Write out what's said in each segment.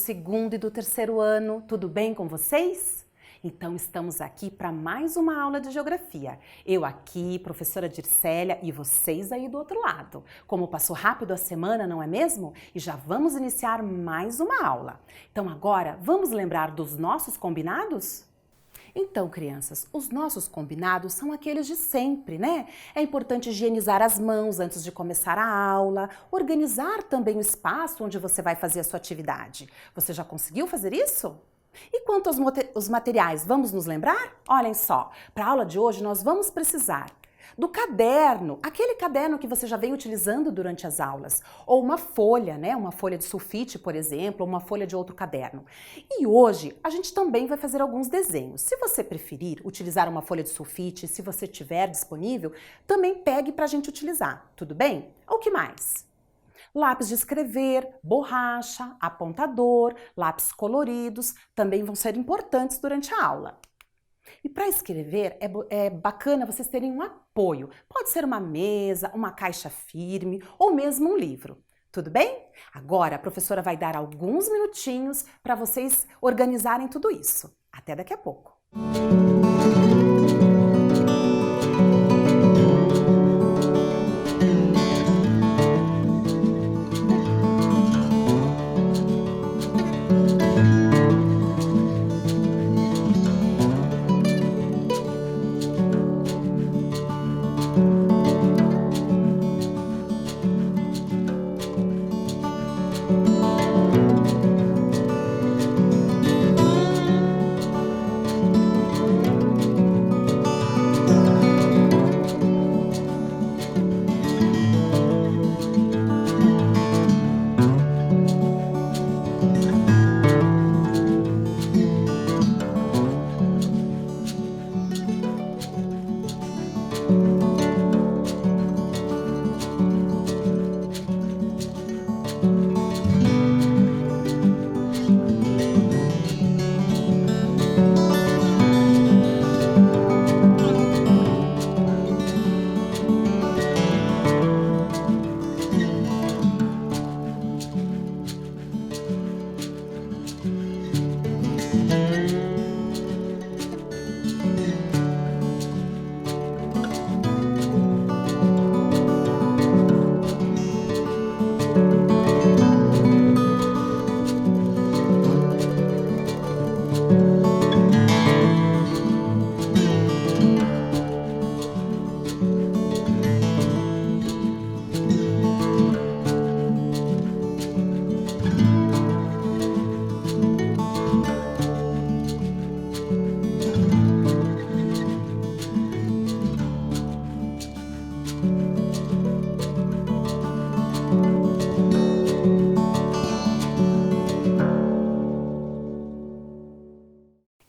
segundo e do terceiro ano, tudo bem com vocês? Então estamos aqui para mais uma aula de geografia. Eu aqui, professora Dircélia, e vocês aí do outro lado. Como passou rápido a semana, não é mesmo? E já vamos iniciar mais uma aula. Então agora, vamos lembrar dos nossos combinados? Então, crianças, os nossos combinados são aqueles de sempre, né? É importante higienizar as mãos antes de começar a aula, organizar também o espaço onde você vai fazer a sua atividade. Você já conseguiu fazer isso? E quanto aos materiais, vamos nos lembrar? Olhem só, para a aula de hoje nós vamos precisar do caderno, aquele caderno que você já vem utilizando durante as aulas, ou uma folha, né? Uma folha de sulfite, por exemplo, ou uma folha de outro caderno. E hoje a gente também vai fazer alguns desenhos. Se você preferir utilizar uma folha de sulfite, se você tiver disponível, também pegue para a gente utilizar, tudo bem? O que mais? Lápis de escrever, borracha, apontador, lápis coloridos também vão ser importantes durante a aula. E para escrever é bacana vocês terem um apoio. Pode ser uma mesa, uma caixa firme ou mesmo um livro. Tudo bem? Agora a professora vai dar alguns minutinhos para vocês organizarem tudo isso. Até daqui a pouco.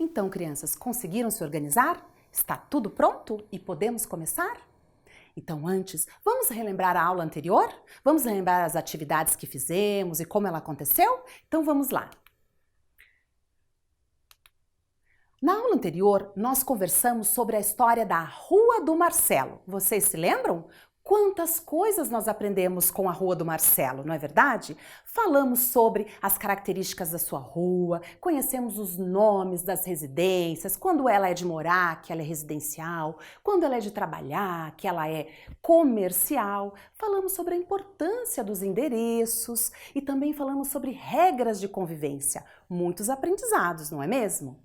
Então, crianças, conseguiram se organizar? Está tudo pronto e podemos começar? Então, antes, vamos relembrar a aula anterior? Vamos relembrar as atividades que fizemos e como ela aconteceu? Então, vamos lá. Na aula anterior, nós conversamos sobre a história da Rua do Marcelo. Vocês se lembram? Quantas coisas nós aprendemos com a Rua do Marcelo, não é verdade? Falamos sobre as características da sua rua, conhecemos os nomes das residências, quando ela é de morar, que ela é residencial, quando ela é de trabalhar, que ela é comercial. Falamos sobre a importância dos endereços e também falamos sobre regras de convivência. Muitos aprendizados, não é mesmo?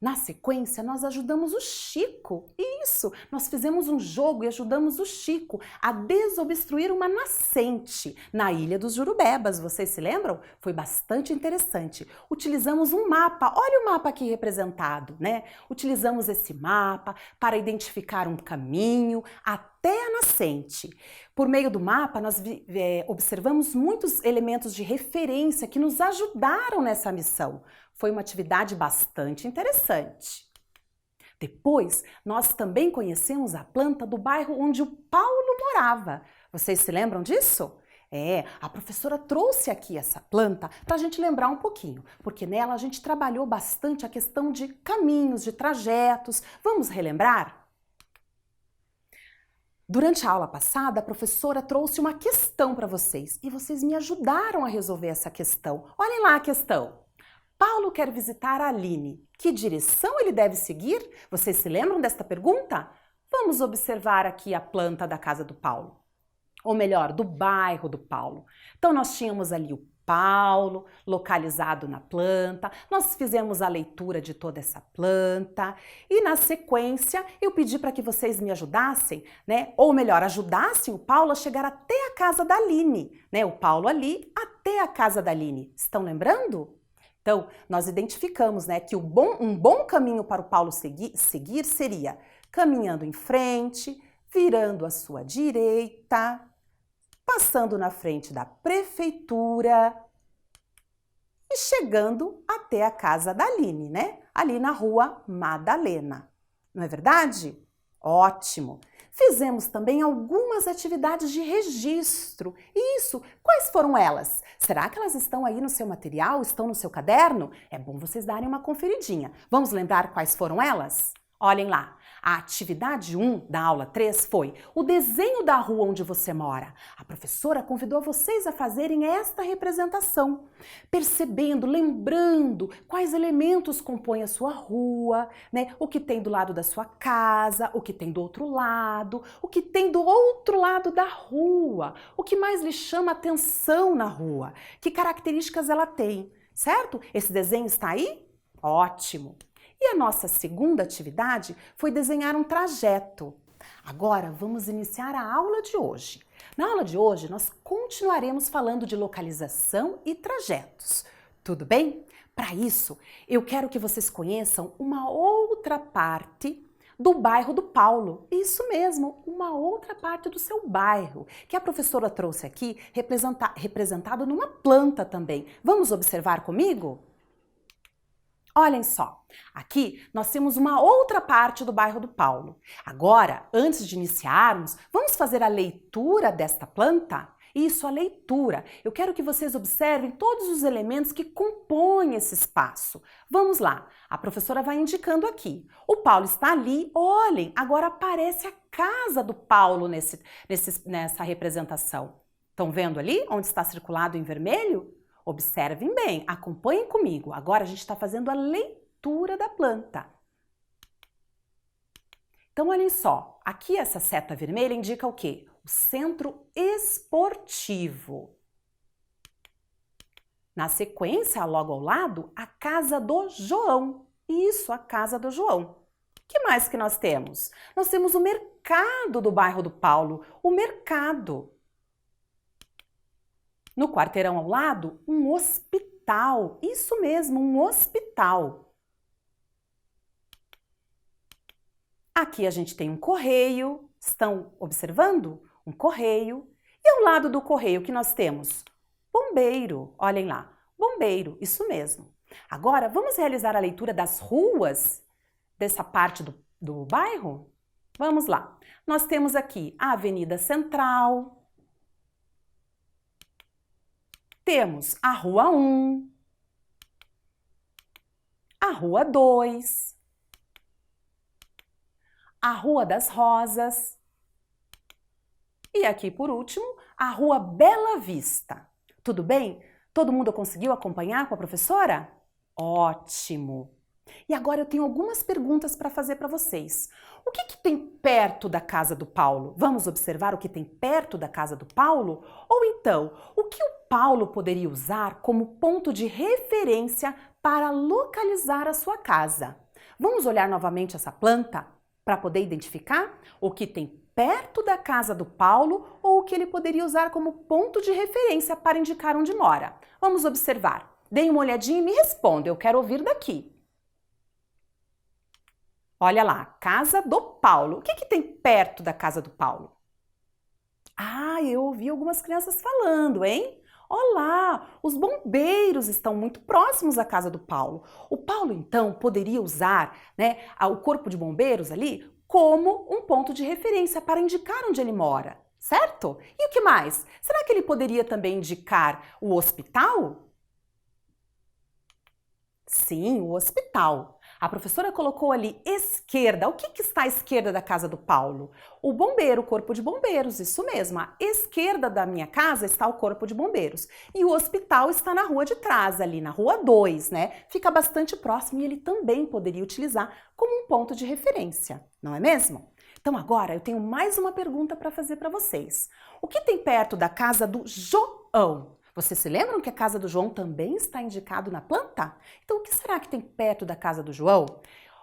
Na sequência, nós ajudamos o Chico. Isso, nós fizemos um jogo e ajudamos o Chico a desobstruir uma nascente na Ilha dos Jurubebas. Vocês se lembram? Foi bastante interessante. Utilizamos um mapa. Olha o mapa aqui representado, né? Utilizamos esse mapa para identificar um caminho até a nascente. Por meio do mapa, nós observamos muitos elementos de referência que nos ajudaram nessa missão. Foi uma atividade bastante interessante. Depois, nós também conhecemos a planta do bairro onde o Paulo morava. Vocês se lembram disso? A professora trouxe aqui essa planta para a gente lembrar um pouquinho, porque nela a gente trabalhou bastante a questão de caminhos, de trajetos. Vamos relembrar? Durante a aula passada, a professora trouxe uma questão para vocês e vocês me ajudaram a resolver essa questão. Olhem lá a questão. Paulo quer visitar a Aline. Que direção ele deve seguir? Vocês se lembram desta pergunta? Vamos observar aqui a planta da casa do Paulo. Ou melhor, do bairro do Paulo. Então nós tínhamos ali o Paulo, localizado na planta, nós fizemos a leitura de toda essa planta e na sequência eu pedi para que vocês me ajudassem, né? Ou melhor, ajudassem o Paulo a chegar até a casa da Aline, né? O Paulo ali até a casa da Aline. Estão lembrando? Então, nós identificamos, né, que um bom caminho para o Paulo seguir seria caminhando em frente, virando à sua direita, passando na frente da prefeitura e chegando até a casa da Aline, né? Ali na rua Madalena. Não é verdade? Ótimo! Fizemos também algumas atividades de registro. Isso, quais foram elas? Será que elas estão aí no seu material? Estão no seu caderno? É bom vocês darem uma conferidinha. Vamos lembrar quais foram elas? Olhem lá. A atividade 1 da aula 3 foi o desenho da rua onde você mora. A professora convidou vocês a fazerem esta representação, percebendo, lembrando quais elementos compõem a sua rua, né? O que tem do lado da sua casa, o que tem do outro lado, o que tem do outro lado da rua, o que mais lhe chama atenção na rua, que características ela tem, certo? Esse desenho está aí? Ótimo! E a nossa segunda atividade foi desenhar um trajeto. Agora vamos iniciar a aula de hoje. Na aula de hoje nós continuaremos falando de localização e trajetos. Tudo bem? Para isso, eu quero que vocês conheçam uma outra parte do bairro do Paulo. Isso mesmo, uma outra parte do seu bairro, que a professora trouxe aqui representado numa planta também. Vamos observar comigo? Olhem só, aqui nós temos uma outra parte do bairro do Paulo. Agora, antes de iniciarmos, vamos fazer a leitura desta planta? Isso, a leitura. Eu quero que vocês observem todos os elementos que compõem esse espaço. Vamos lá, a professora vai indicando aqui. O Paulo está ali, olhem, agora aparece a casa do Paulo nessa representação. Estão vendo ali onde está circulado em vermelho? Observem bem, acompanhem comigo. Agora a gente está fazendo a leitura da planta. Então, olhem só. Aqui essa seta vermelha indica o quê? O centro esportivo. Na sequência, logo ao lado, a casa do João. Isso, a casa do João. O que mais que nós temos? Nós temos o mercado do bairro do Paulo. O mercado. No quarteirão ao lado, um hospital. Isso mesmo, um hospital. Aqui a gente tem um correio. Estão observando? Um correio. E ao lado do correio, o que nós temos? Bombeiro. Olhem lá. Bombeiro, isso mesmo. Agora, vamos realizar a leitura das ruas dessa parte do bairro? Vamos lá. Nós temos aqui a Avenida Central. Temos a Rua 1, a Rua 2, a Rua das Rosas e aqui por último a Rua Bela Vista. Tudo bem? Todo mundo conseguiu acompanhar com a professora? Ótimo! E agora eu tenho algumas perguntas para fazer para vocês. O que tem perto da casa do Paulo? Vamos observar o que tem perto da casa do Paulo? Ou então, o que o Paulo poderia usar como ponto de referência para localizar a sua casa? Vamos olhar novamente essa planta para poder identificar o que tem perto da casa do Paulo ou o que ele poderia usar como ponto de referência para indicar onde mora. Vamos observar. Deem uma olhadinha e me respondam, eu quero ouvir daqui. Olha lá, casa do Paulo. O que tem perto da casa do Paulo? Ah, eu ouvi algumas crianças falando, hein? Olá, os bombeiros estão muito próximos à casa do Paulo. O Paulo, então, poderia usar, né, o corpo de bombeiros ali como um ponto de referência para indicar onde ele mora, certo? E o que mais? Será que ele poderia também indicar o hospital? Sim, o hospital. A professora colocou ali esquerda. O que está à esquerda da casa do Paulo? O bombeiro, o corpo de bombeiros, isso mesmo. À esquerda da minha casa está o corpo de bombeiros. E o hospital está na rua de trás, ali na rua 2, né? Fica bastante próximo e ele também poderia utilizar como um ponto de referência, não é mesmo? Então agora eu tenho mais uma pergunta para fazer para vocês. O que tem perto da casa do João? Vocês se lembram que a casa do João também está indicado na planta? Então o que será que tem perto da casa do João?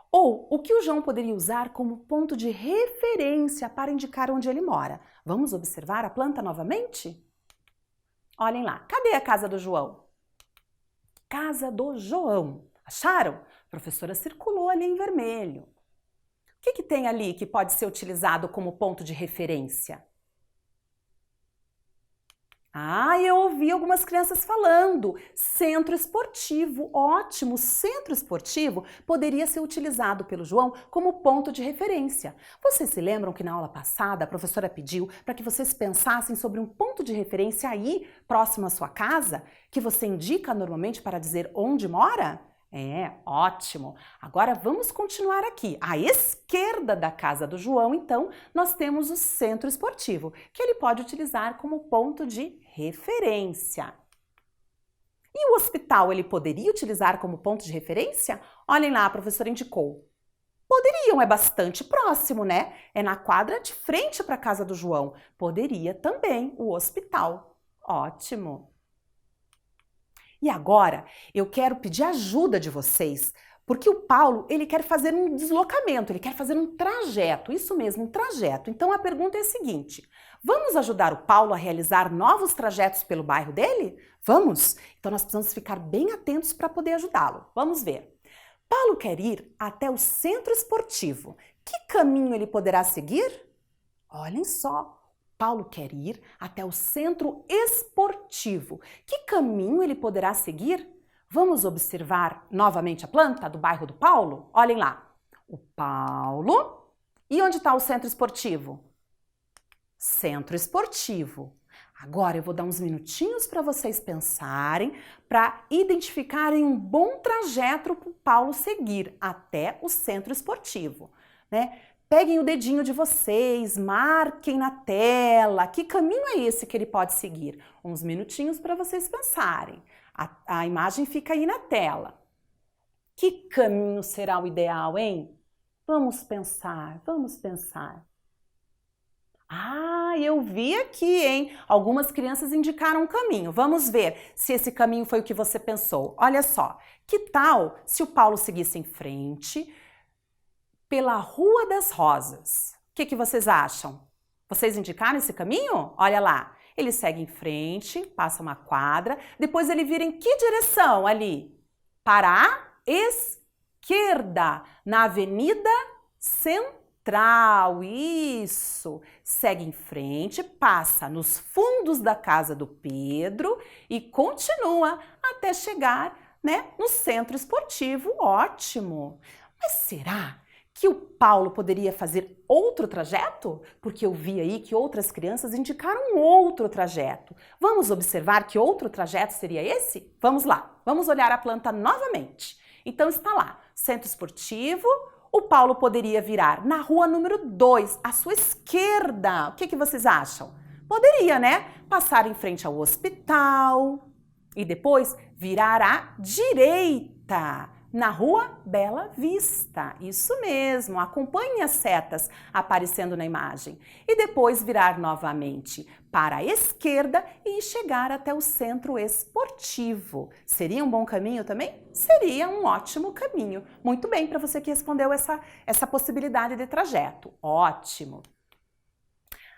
Ou o que o João poderia usar como ponto de referência para indicar onde ele mora? Vamos observar a planta novamente? Olhem lá, cadê a casa do João? Casa do João. Acharam? A professora circulou ali em vermelho. O que tem ali que pode ser utilizado como ponto de referência? Eu ouvi algumas crianças falando. Centro esportivo, ótimo! Centro esportivo poderia ser utilizado pelo João como ponto de referência. Vocês se lembram que na aula passada a professora pediu para que vocês pensassem sobre um ponto de referência aí, próximo à sua casa, que você indica normalmente para dizer onde mora? Ótimo! Agora vamos continuar aqui. À esquerda da casa do João, então, nós temos o centro esportivo, que ele pode utilizar como ponto de referência. E o hospital, ele poderia utilizar como ponto de referência? Olhem lá, a professora indicou. Poderiam, é bastante próximo, né? É na quadra de frente para a casa do João. Poderia também o hospital. Ótimo! E agora eu quero pedir ajuda de vocês, porque o Paulo, ele quer fazer um deslocamento, ele quer fazer um trajeto, isso mesmo, um trajeto. Então a pergunta é a seguinte: vamos ajudar o Paulo a realizar novos trajetos pelo bairro dele? Vamos? Então nós precisamos ficar bem atentos para poder ajudá-lo. Vamos ver. Paulo quer ir até o centro esportivo. Que caminho ele poderá seguir? Olhem só. Paulo quer ir até o centro esportivo. Que caminho ele poderá seguir? Vamos observar novamente a planta do bairro do Paulo? Olhem lá. O Paulo. E onde está o centro esportivo? Centro esportivo. Agora eu vou dar uns minutinhos para vocês pensarem, para identificarem um bom trajeto para o Paulo seguir até o centro esportivo, né? Peguem o dedinho de vocês, marquem na tela. Que caminho é esse que ele pode seguir? Uns minutinhos para vocês pensarem. A imagem fica aí na tela. Que caminho será o ideal, hein? Vamos pensar, vamos pensar. Eu vi aqui, hein? Algumas crianças indicaram um caminho. Vamos ver se esse caminho foi o que você pensou. Olha só, que tal se o Paulo seguisse em frente pela Rua das Rosas? O que vocês acham? Vocês indicaram esse caminho? Olha lá, ele segue em frente, passa uma quadra, depois ele vira em que direção ali? Para a esquerda, na Avenida Central, isso! Segue em frente, passa nos fundos da casa do Pedro e continua até chegar, né, no centro esportivo. Ótimo! Mas será que o Paulo poderia fazer outro trajeto? Porque eu vi aí que outras crianças indicaram outro trajeto. Vamos observar que outro trajeto seria esse? Vamos lá, vamos olhar a planta novamente. Então está lá, centro esportivo, o Paulo poderia virar na rua número 2, à sua esquerda. O que vocês acham? Poderia, né? Passar em frente ao hospital e depois virar à direita, na Rua Bela Vista. Isso mesmo, acompanhe as setas aparecendo na imagem. E depois virar novamente para a esquerda e chegar até o centro esportivo. Seria um bom caminho também? Seria um ótimo caminho. Muito bem, para você que respondeu essa possibilidade de trajeto. Ótimo!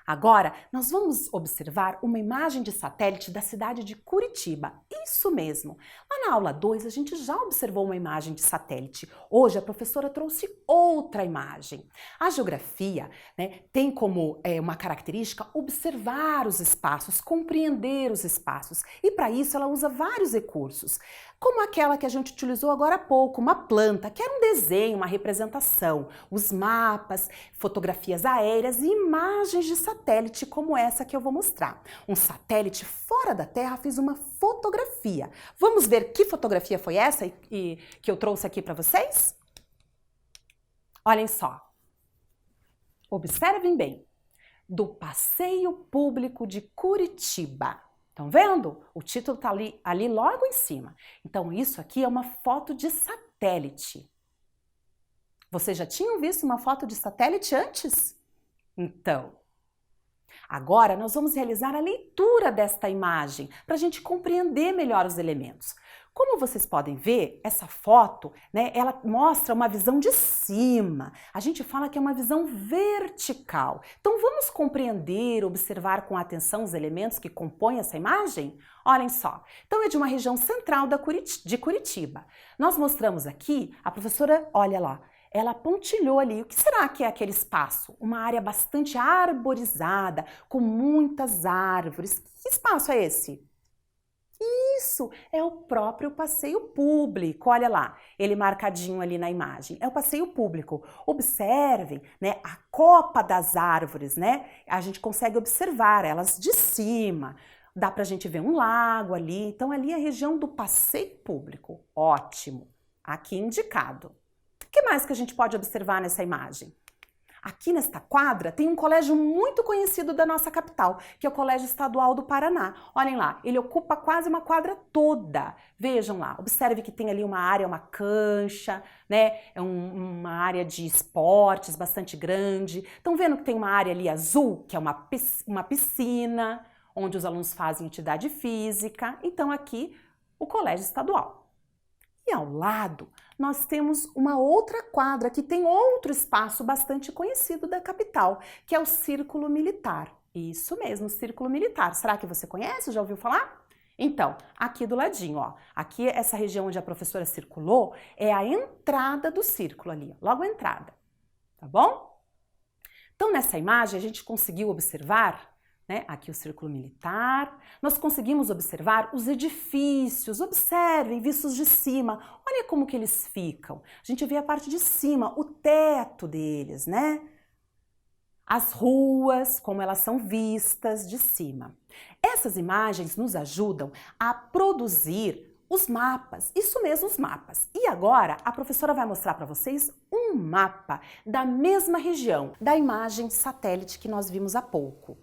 Agora, nós vamos observar uma imagem de satélite da cidade de Curitiba. Isso mesmo! Lá na aula 2, a gente já observou uma imagem de satélite. Hoje, a professora trouxe outra imagem. A geografia, né, tem como uma característica observar os espaços, compreender os espaços. E para isso, ela usa vários recursos, como aquela que a gente utilizou agora há pouco, uma planta, que era um desenho, uma representação, os mapas, fotografias aéreas e imagens de satélite como essa que eu vou mostrar. Um satélite fora da Terra fez uma fotografia. Vamos ver que fotografia foi essa que eu trouxe aqui para vocês? Olhem só, observem bem, do Passeio Público de Curitiba. Estão vendo? O título está ali logo em cima. Então, isso aqui é uma foto de satélite. Vocês já tinham visto uma foto de satélite antes? Então, agora nós vamos realizar a leitura desta imagem para a gente compreender melhor os elementos. Como vocês podem ver, essa foto, ela mostra uma visão de cima. A gente fala que é uma visão vertical. Então vamos compreender, observar com atenção os elementos que compõem essa imagem? Olhem só. Então é de uma região central de Curitiba. Nós mostramos aqui, a professora, olha lá, ela pontilhou ali. O que será que é aquele espaço? Uma área bastante arborizada, com muitas árvores. Que espaço é esse? Isso, é o próprio passeio público. Olha lá, ele marcadinho ali na imagem. É o passeio público. Observem, a copa das árvores, A gente consegue observar elas de cima. Dá pra gente ver um lago ali. Então, ali é a região do passeio público. Ótimo. Aqui indicado. O que mais que a gente pode observar nessa imagem? Aqui nesta quadra tem um colégio muito conhecido da nossa capital, que é o Colégio Estadual do Paraná. Olhem lá, ele ocupa quase uma quadra toda. Vejam lá, observe que tem ali uma área, uma cancha, É uma área de esportes bastante grande. Estão vendo que tem uma área ali azul, que é uma piscina, onde os alunos fazem atividade física. Então aqui, o Colégio Estadual. E ao lado, nós temos uma outra quadra que tem outro espaço bastante conhecido da capital, que é o Círculo Militar. Isso mesmo, o Círculo Militar. Será que você conhece? Já ouviu falar? Então, aqui do ladinho, ó. Aqui, essa região onde a professora circulou, é a entrada do círculo ali, logo a entrada. Tá bom? Então, nessa imagem, a gente conseguiu observar aqui o Círculo Militar, nós conseguimos observar os edifícios, observem, vistos de cima, olha como que eles ficam. A gente vê a parte de cima, o teto deles, As ruas, como elas são vistas de cima. Essas imagens nos ajudam a produzir os mapas, isso mesmo, os mapas. E agora a professora vai mostrar para vocês um mapa da mesma região, da imagem satélite que nós vimos há pouco.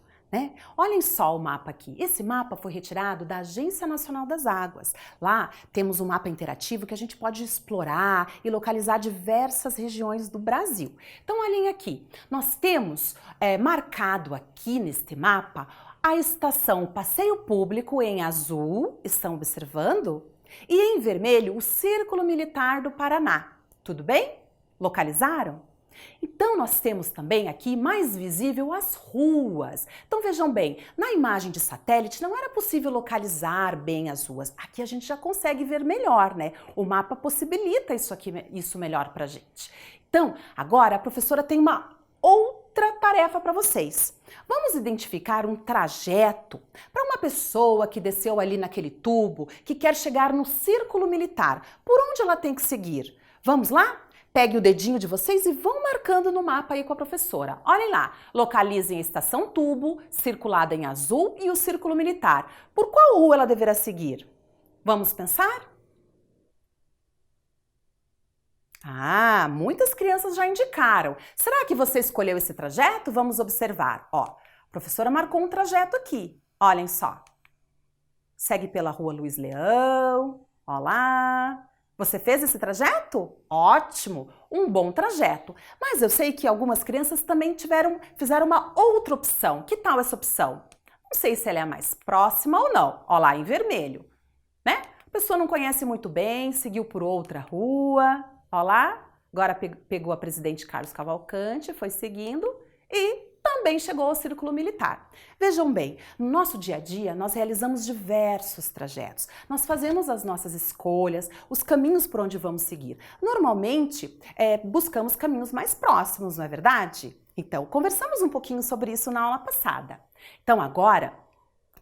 Olhem só o mapa aqui. Esse mapa foi retirado da Agência Nacional das Águas. Lá temos um mapa interativo que a gente pode explorar e localizar diversas regiões do Brasil. Então olhem aqui, nós temos marcado aqui neste mapa a estação Passeio Público em azul, estão observando? E em vermelho o Círculo Militar do Paraná. Tudo bem? Localizaram? Então, nós temos também aqui mais visível as ruas. Então, vejam bem, na imagem de satélite não era possível localizar bem as ruas. Aqui a gente já consegue ver melhor, O mapa possibilita isso melhor pra gente. Então, agora a professora tem uma outra tarefa para vocês. Vamos identificar um trajeto para uma pessoa que desceu ali naquele tubo, que quer chegar no Círculo Militar. Por onde ela tem que seguir? Vamos lá? Pegue o dedinho de vocês e vão marcando no mapa aí com a professora. Olhem lá, localizem a estação tubo, circulada em azul, e o Círculo Militar. Por qual rua ela deverá seguir? Vamos pensar? Ah, muitas crianças já indicaram. Será que você escolheu esse trajeto? Vamos observar. Ó, a professora marcou um trajeto aqui. Olhem só. Segue pela Rua Luiz Leão. Ó lá. Você fez esse trajeto? Ótimo, um bom trajeto. Mas eu sei que algumas crianças também fizeram uma outra opção. Que tal essa opção? Não sei se ela é a mais próxima ou não. Ó lá, em vermelho, A pessoa não conhece muito bem, seguiu por outra rua. Ó lá, agora pegou a Presidente Carlos Cavalcante, foi seguindo e também chegou ao Círculo Militar. Vejam bem, no nosso dia a dia nós realizamos diversos trajetos. Nós fazemos as nossas escolhas, os caminhos por onde vamos seguir. Normalmente, buscamos caminhos mais próximos, não é verdade? Então, conversamos um pouquinho sobre isso na aula passada. Então, agora,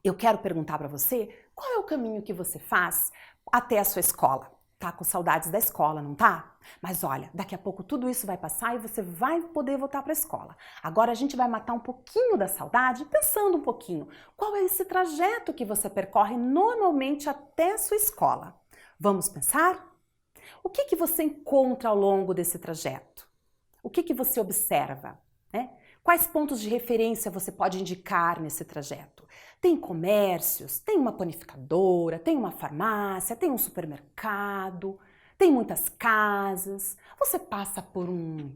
eu quero perguntar para você qual é o caminho que você faz até a sua escola. Tá com saudades da escola, não tá? Mas olha, daqui a pouco tudo isso vai passar e você vai poder voltar para a escola. Agora a gente vai matar um pouquinho da saudade pensando um pouquinho. Qual é esse trajeto que você percorre normalmente até a sua escola? Vamos pensar? O que você encontra ao longo desse trajeto? O que você observa, né? Quais pontos de referência você pode indicar nesse trajeto? Tem comércios, tem uma panificadora, tem uma farmácia, tem um supermercado, tem muitas casas. Você passa por um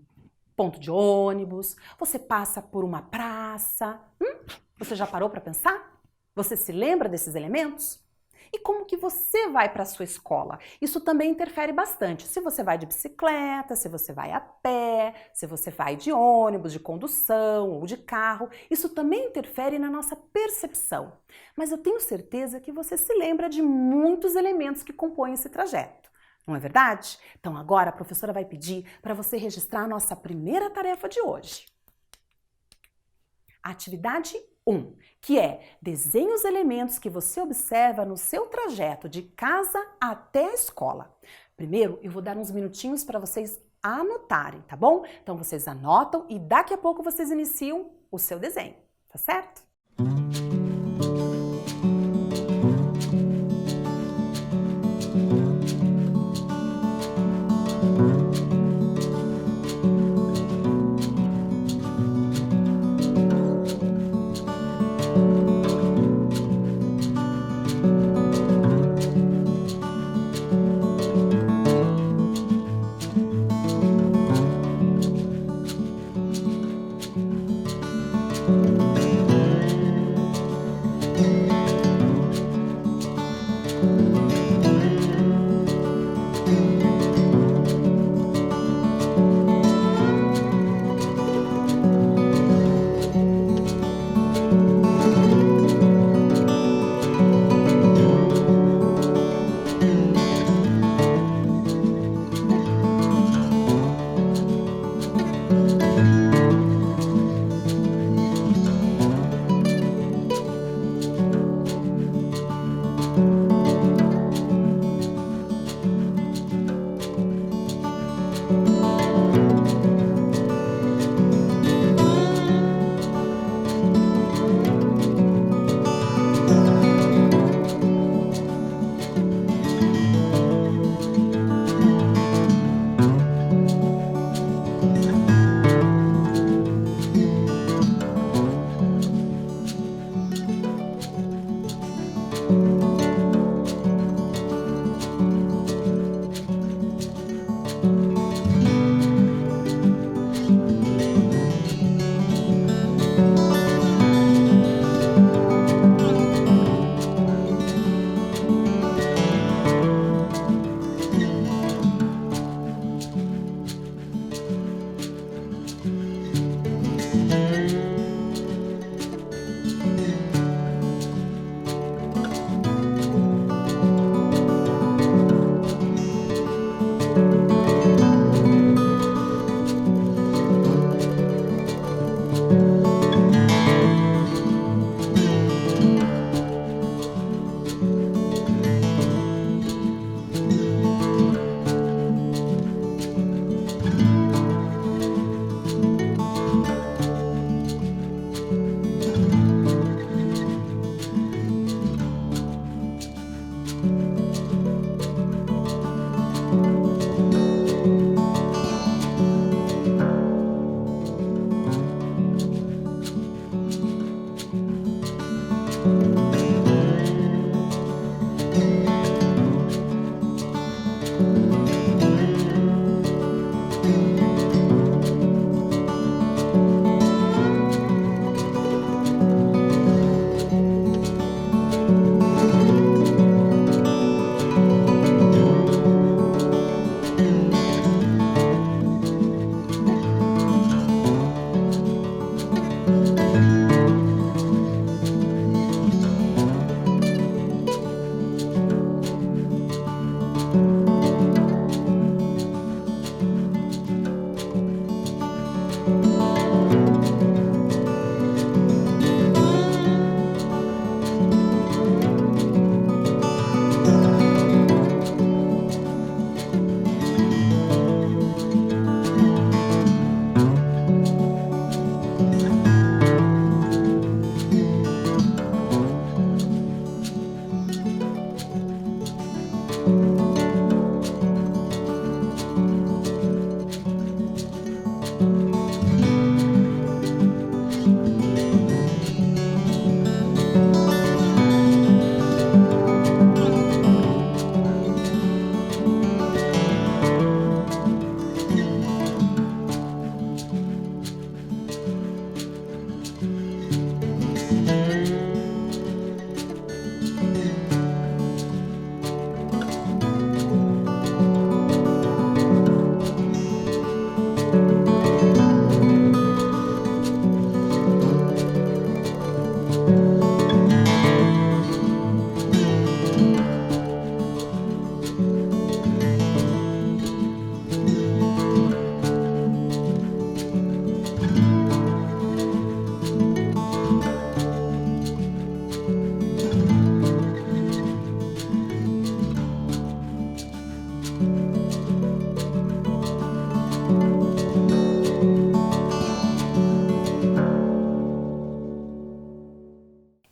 ponto de ônibus, você passa por uma praça. Você já parou para pensar? Você se lembra desses elementos? E como que você vai para a sua escola? Isso também interfere bastante. Se você vai de bicicleta, se você vai a pé, se você vai de ônibus, de condução ou de carro, isso também interfere na nossa percepção. Mas eu tenho certeza que você se lembra de muitos elementos que compõem esse trajeto. Não é verdade? Então agora a professora vai pedir para você registrar a nossa primeira tarefa de hoje. Atividade 1, que é desenhe os elementos que você observa no seu trajeto de casa até a escola. Primeiro, eu vou dar uns minutinhos para vocês anotarem, tá bom? Então vocês anotam e daqui a pouco vocês iniciam o seu desenho, tá certo?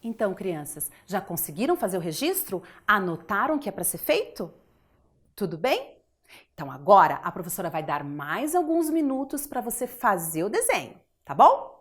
Então, crianças, já conseguiram fazer o registro? Anotaram o que é para ser feito? Tudo bem? Então agora a professora vai dar mais alguns minutos para você fazer o desenho, tá bom?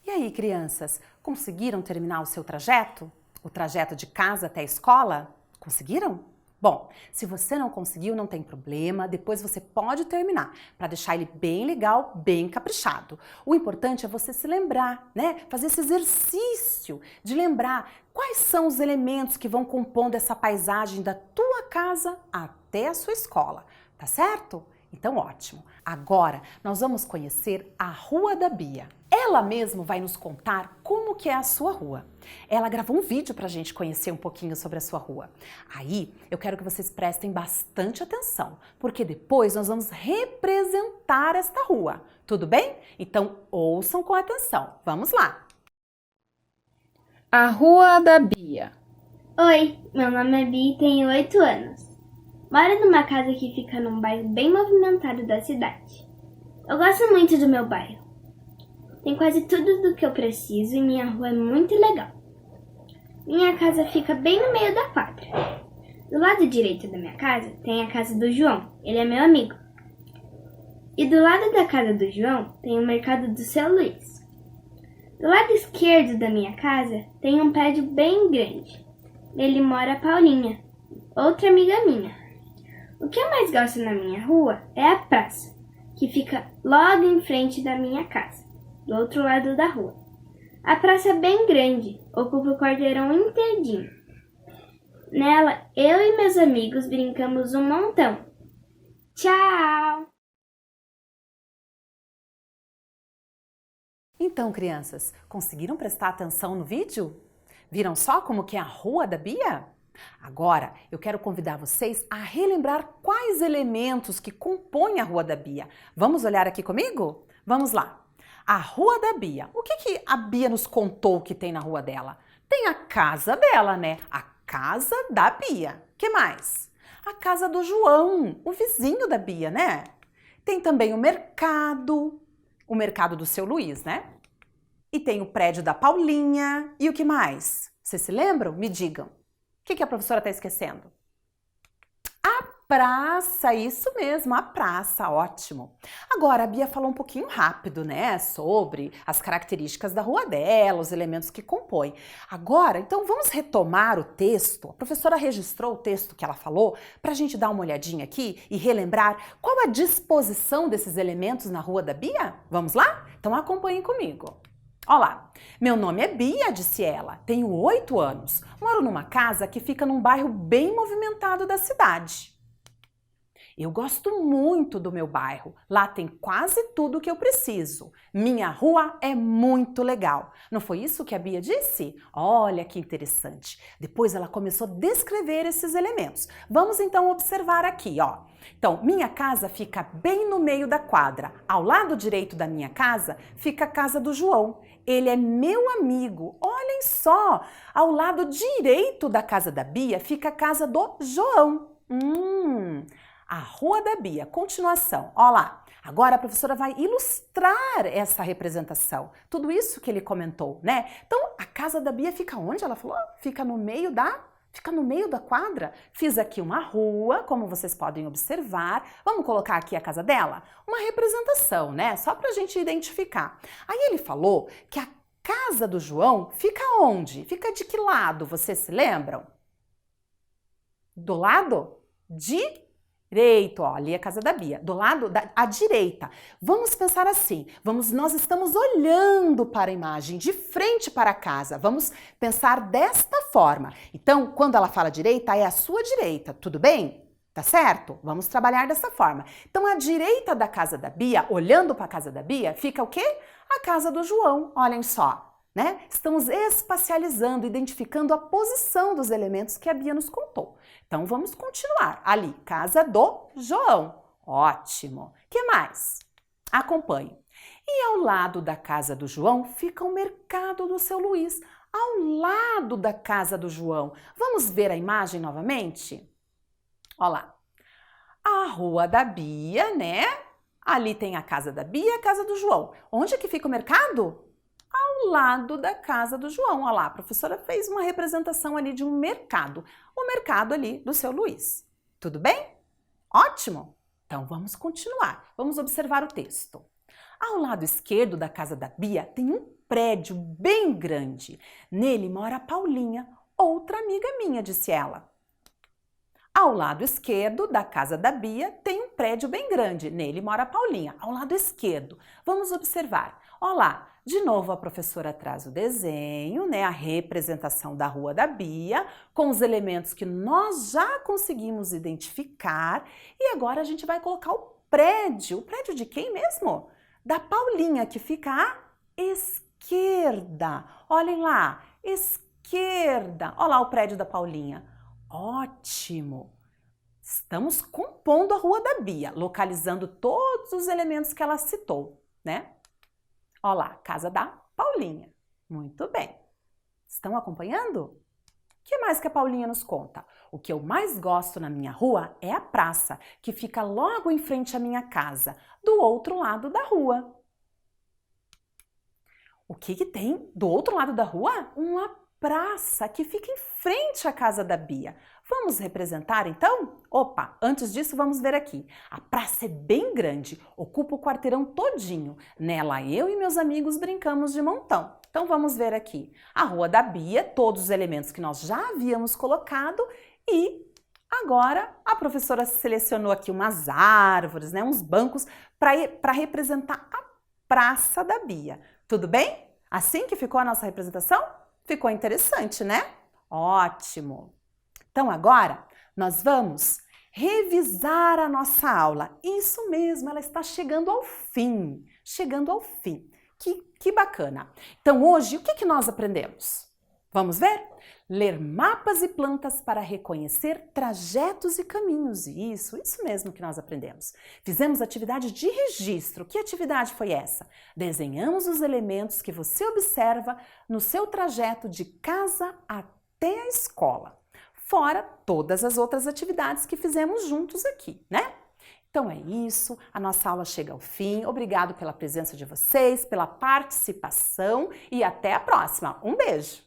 E aí, crianças, conseguiram terminar o seu trajeto? O trajeto de casa até a escola? Conseguiram? Bom, se você não conseguiu, não tem problema, depois você pode terminar, para deixar ele bem legal, bem caprichado. O importante é você se lembrar, né? Fazer esse exercício de lembrar quais são os elementos que vão compondo essa paisagem da tua casa até a sua escola, tá certo? Então, ótimo. Agora, nós vamos conhecer a Rua da Bia. Ela mesma vai nos contar como que é a sua rua. Ela gravou um vídeo para a gente conhecer um pouquinho sobre a sua rua. Aí, eu quero que vocês prestem bastante atenção, porque depois nós vamos representar esta rua. Tudo bem? Então, ouçam com atenção. Vamos lá! A Rua da Bia. Oi, meu nome é Bia e tenho 8 anos. Moro numa casa que fica num bairro bem movimentado da cidade. Eu gosto muito do meu bairro. Tem quase tudo do que eu preciso e minha rua é muito legal. Minha casa fica bem no meio da quadra. Do lado direito da minha casa tem a casa do João, ele é meu amigo. E do lado da casa do João tem o mercado do seu Luiz. Do lado esquerdo da minha casa tem um prédio bem grande. Nele mora a Paulinha, outra amiga minha. O que eu mais gosto na minha rua é a praça, que fica logo em frente da minha casa, do outro lado da rua. A praça é bem grande, ocupa o quarteirão inteirinho. Nela, eu e meus amigos brincamos um montão. Tchau! Então, crianças, conseguiram prestar atenção no vídeo? Viram só como que é a Rua da Bia? Agora, eu quero convidar vocês a relembrar quais elementos que compõem a Rua da Bia. Vamos olhar aqui comigo? Vamos lá. A Rua da Bia. O que a Bia nos contou que tem na rua dela? Tem a casa dela, né? A casa da Bia. Que mais? A casa do João, o vizinho da Bia, né? Tem também o mercado do seu Luiz, né? E tem o prédio da Paulinha. E o que mais? Vocês se lembram? Me digam. O que a professora está esquecendo? A praça, isso mesmo, a praça, ótimo. Agora, a Bia falou um pouquinho rápido, né, sobre as características da rua dela, os elementos que compõem. Agora, então, vamos retomar o texto. A professora registrou o texto que ela falou para a gente dar uma olhadinha aqui e relembrar qual a disposição desses elementos na rua da Bia? Vamos lá? Então, acompanhem comigo. Olá, meu nome é Bia, disse ela, tenho 8 anos, moro numa casa que fica num bairro bem movimentado da cidade. Eu gosto muito do meu bairro, lá tem quase tudo o que eu preciso. Minha rua é muito legal. Não foi isso que a Bia disse? Olha que interessante. Depois ela começou a descrever esses elementos. Vamos então observar aqui, ó. Então, minha casa fica bem no meio da quadra. Ao lado direito da minha casa fica a casa do João. Ele é meu amigo. Olhem só, ao lado direito da casa da Bia fica a casa do João. A Rua da Bia. Continuação. Olha lá. Agora a professora vai ilustrar essa representação. Tudo isso que ele comentou, né? Então, a casa da Bia fica onde? Ela falou? Fica no meio da quadra. Fiz aqui uma rua, como vocês podem observar. Vamos colocar aqui a casa dela? Uma representação, né? Só pra gente identificar. Aí ele falou que a casa do João fica onde? Fica de que lado? Vocês se lembram? Do lado direito, ó, ali é a casa da Bia, do lado à direita. Vamos pensar assim, nós estamos olhando para a imagem, de frente para a casa. Vamos pensar desta forma. Então, quando ela fala direita, é a sua direita, tudo bem? Tá certo? Vamos trabalhar dessa forma. Então, à direita da casa da Bia, olhando para a casa da Bia, fica o quê? A casa do João, olhem só. Né? Estamos espacializando, identificando a posição dos elementos que a Bia nos contou. Então, vamos continuar. Ali, casa do João. Ótimo. Que mais? Acompanhe. E ao lado da casa do João fica o mercado do seu Luiz. Ao lado da casa do João. Vamos ver a imagem novamente? Olha lá. A Rua da Bia, né? Ali tem a casa da Bia e a casa do João. Onde é que fica o mercado? Ao lado da casa do João. Olha lá, a professora fez uma representação ali de um mercado. O mercado ali do seu Luiz. Tudo bem? Ótimo! Ótimo! Então vamos continuar. Vamos observar o texto. Ao lado esquerdo da casa da Bia tem um prédio bem grande. Nele mora a Paulinha, outra amiga minha, disse ela. Ao lado esquerdo da casa da Bia tem um prédio bem grande. Nele mora a Paulinha. Ao lado esquerdo. Vamos observar. Olha lá, de novo a professora traz o desenho, né, a representação da rua da Bia, com os elementos que nós já conseguimos identificar. E agora a gente vai colocar o prédio. O prédio de quem mesmo? Da Paulinha, que fica à esquerda. Olhem lá, esquerda. Olha lá o prédio da Paulinha. Ótimo! Estamos compondo a rua da Bia, localizando todos os elementos que ela citou, né? Olha lá, casa da Paulinha. Muito bem. Estão acompanhando? O que mais que a Paulinha nos conta? O que eu mais gosto na minha rua é a praça, que fica logo em frente à minha casa, do outro lado da rua. O que tem do outro lado da rua? Uma praça que fica em frente à casa da Bia. Vamos representar então? Opa, antes disso vamos ver aqui. A praça é bem grande, ocupa o quarteirão todinho. Nela eu e meus amigos brincamos de montão. Então vamos ver aqui. A rua da Bia, todos os elementos que nós já havíamos colocado e agora a professora selecionou aqui umas árvores, né, uns bancos para representar a praça da Bia. Tudo bem? Assim que ficou a nossa representação? Ficou interessante, né? Ótimo! Então agora nós vamos revisar a nossa aula. Isso mesmo, ela está chegando ao fim. Chegando ao fim. Que bacana! Então hoje o que nós aprendemos? Vamos ver? Ler mapas e plantas para reconhecer trajetos e caminhos. Isso mesmo que nós aprendemos. Fizemos atividade de registro. Que atividade foi essa? Desenhamos os elementos que você observa no seu trajeto de casa até a escola. Fora todas as outras atividades que fizemos juntos aqui, né? Então é isso, a nossa aula chega ao fim. Obrigado pela presença de vocês, pela participação e até a próxima. Um beijo!